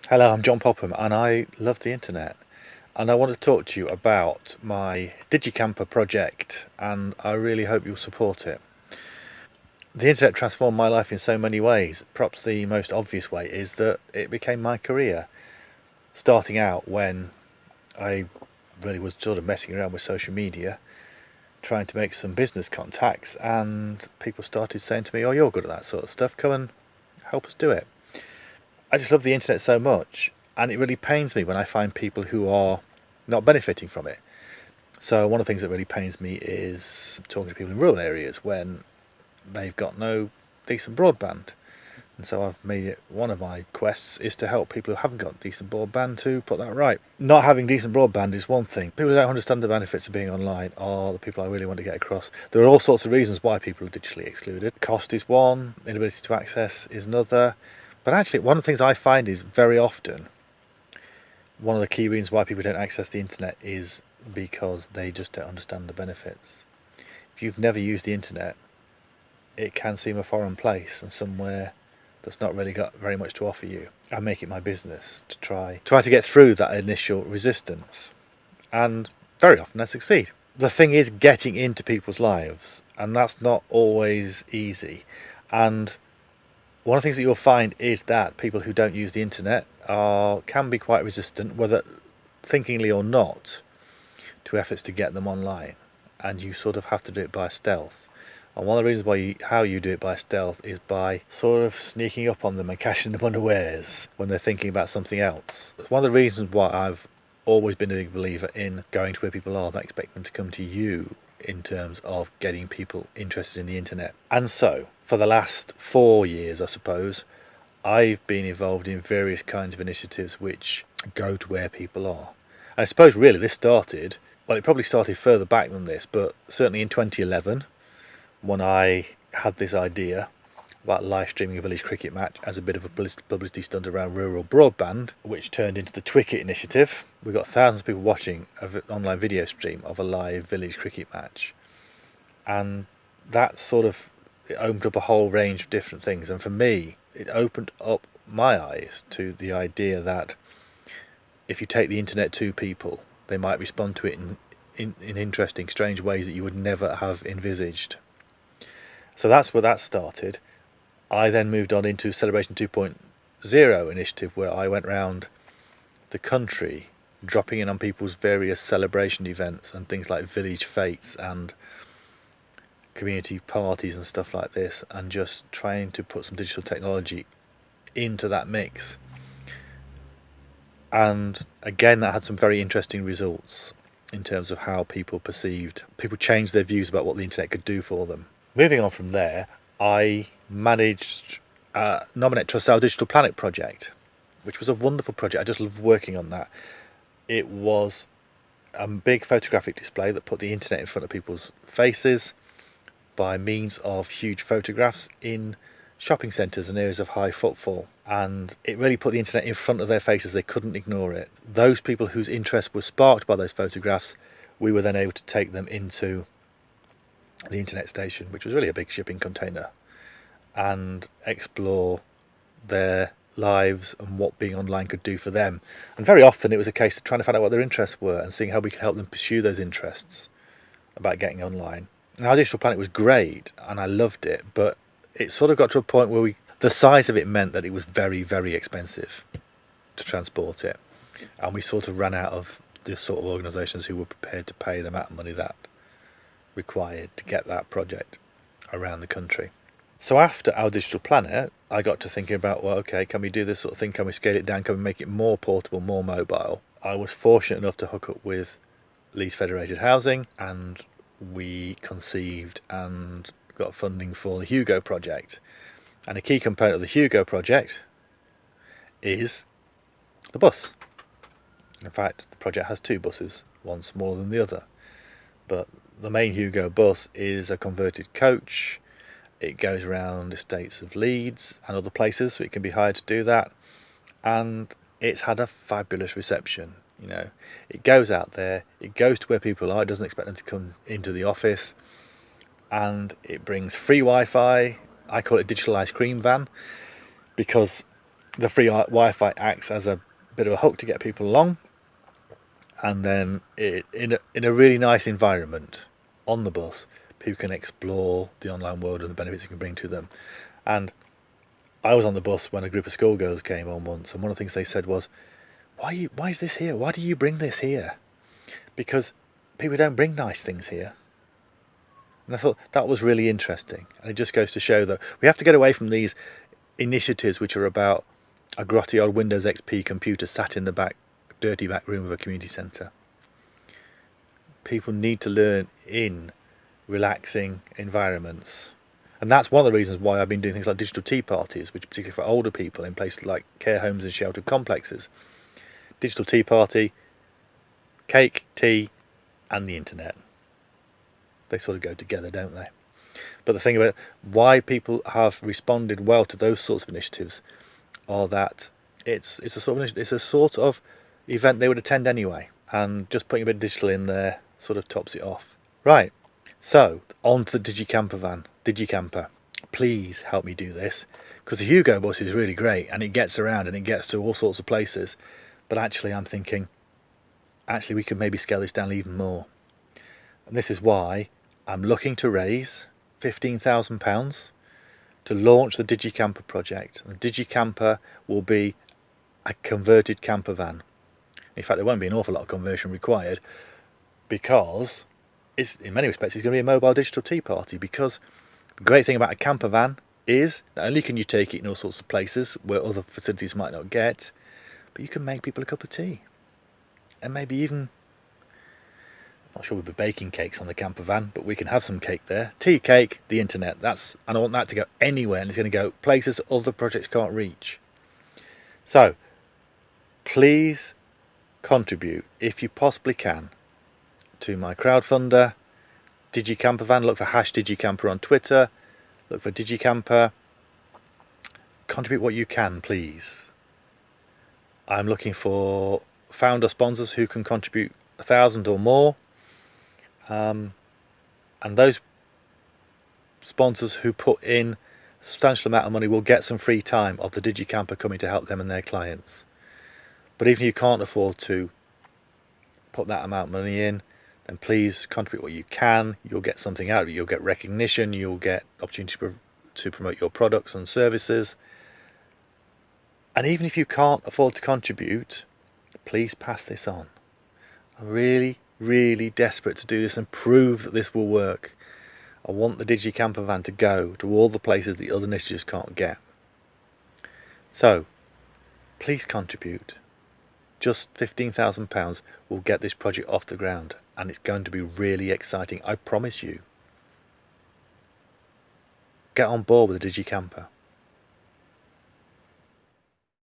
Hello, I'm John Popham and I love the internet. And I want to talk to you about my DigiCamper project, and I really hope you'll support it. The internet transformed my life in so many ways. Perhaps the most obvious way is that it became my career. Starting out when I really was sort of messing around with social media, trying to make some business contacts, and people started saying to me, "Oh, you're good at that sort of stuff, come and help us do it." I just love the internet so much, and it really pains me when I find people who are not benefiting from it. So one of the things that really pains me is talking to people in rural areas when they've got no decent broadband. And so I've made it one of my quests is to help people who haven't got decent broadband to put that right. Not having decent broadband is one thing. People who don't understand the benefits of being online are the people I really want to get across. There are all sorts of reasons why people are digitally excluded. Cost is one, inability to access is another. But actually, one of the things I find is very often one of the key reasons why people don't access the internet is because they just don't understand the benefits. If you've never used the internet, it can seem a foreign place and somewhere that's not really got very much to offer you. I make it my business to try to get through that initial resistance, and very often I succeed. The thing is getting into people's lives, and that's not always easy. And one of the things that you'll find is that people who don't use the internet can be quite resistant, whether thinkingly or not, to efforts to get them online, and you sort of have to do it by stealth. And one of the reasons how you do it by stealth is by sort of sneaking up on them and catching them unawares when they're thinking about something else. It's one of the reasons why I've always been a big believer in going to where people are, not expect them to come to you, in terms of getting people interested in the internet. And so, for the last 4 years, I suppose, I've been involved in various kinds of initiatives which go to where people are. And I suppose really this started, well, it probably started further back than this, but certainly in 2011, when I had this idea about live streaming a village cricket match as a bit of a publicity stunt around rural broadband, which turned into the Twicket initiative. We got thousands of people watching an online video stream of a live village cricket match, and that sort of it opened up a whole range of different things. And for me, it opened up my eyes to the idea that if you take the internet to people, they might respond to it in interesting, strange ways that you would never have envisaged. So that's where that started. I then moved on into Celebration 2.0 initiative, where I went around the country dropping in on people's various celebration events and things like village fetes and community parties and stuff like this, and just trying to put some digital technology into that mix. And again, that had some very interesting results in terms of how people changed their views about what the internet could do for them. Moving on from there, I managed Nominate Trust Our Digital Planet project, which was a wonderful project. I just loved working on that. It was a big photographic display that put the internet in front of people's faces by means of huge photographs in shopping centres and areas of high footfall. And it really put the internet in front of their faces. They couldn't ignore it. Those people whose interest was sparked by those photographs, we were then able to take them into the internet station, which was really a big shipping container, and explore their lives and what being online could do for them. And very often it was a case of trying to find out what their interests were and seeing how we could help them pursue those interests about getting online. Now, Digital Planet was great and I loved it, but it sort of got to a point where the size of it meant that it was very, very expensive to transport it, and we sort of ran out of the sort of organisations who were prepared to pay the amount of money that required to get that project around the country. So after Our Digital Planet, I got to thinking about, well, okay, can we do this sort of thing? Can we scale it down? Can we make it more portable, more mobile? I was fortunate enough to hook up with Leeds Federated Housing, and we conceived and got funding for the Hugo Project. And a key component of the Hugo Project is the bus. In fact, the project has 2 buses, one smaller than the other. But the main Hugo bus is a converted coach. It goes around estates of Leeds and other places, so it can be hired to do that. And it's had a fabulous reception. It goes out there, it goes to where people are, it doesn't expect them to come into the office, and it brings free Wi-Fi. I call it a digital ice cream van, because the free Wi-Fi acts as a bit of a hook to get people along, and then in a really nice environment on the bus, people can explore the online world and the benefits it can bring to them. And I was on the bus when a group of schoolgirls came on once, and one of the things they said was, why is this here? Why do you bring this here? Because people don't bring nice things here. And I thought that was really interesting. And it just goes to show that we have to get away from these initiatives which are about a grotty old Windows XP computer sat in the dirty back room of a community centre. People need to learn in relaxing environments. And that's one of the reasons why I've been doing things like digital tea parties, which are particularly for older people in places like care homes and sheltered complexes. Digital tea party, cake, tea, and the internet. They sort of go together, don't they? But the thing about why people have responded well to those sorts of initiatives are that it's a sort of event they would attend anyway, and just putting a bit of digital in there sort of tops it off. Right, so on to the DigiCamper. Please help me do this, because the Hugo bus is really great and it gets around and it gets to all sorts of places. But actually I'm thinking, we could maybe scale this down even more. And this is why I'm looking to raise £15,000 to launch the DigiCamper project. And the DigiCamper will be a converted camper van. In fact, there won't be an awful lot of conversion required, because in many respects it's going to be a mobile digital tea party. Because the great thing about a camper van is not only can you take it in all sorts of places where other facilities might not get, but you can make people a cup of tea. And maybe even, I'm not sure we'll be baking cakes on the camper van, but we can have some cake there. Tea, cake, the internet. And I want that to go anywhere, and it's going to go places other projects can't reach. So please contribute if you possibly can to my crowdfunder, DigiCamper van. Look for #DigiCamper on Twitter. Look for DigiCamper. Contribute what you can, please. I'm looking for founder sponsors who can contribute 1,000 or more, and those sponsors who put in a substantial amount of money will get some free time of the DigiCamper coming to help them and their clients. But even if you can't afford to put that amount of money in, then please contribute what you can. You'll get something out of it. You'll get recognition, you'll get opportunity to promote your products and services. And even if you can't afford to contribute, please pass this on. I'm really, really desperate to do this and prove that this will work. I want the DigiCamper van to go to all the places the other initiatives can't get. So, please contribute. Just £15,000 will get this project off the ground, and it's going to be really exciting, I promise you. Get on board with the DigiCamper.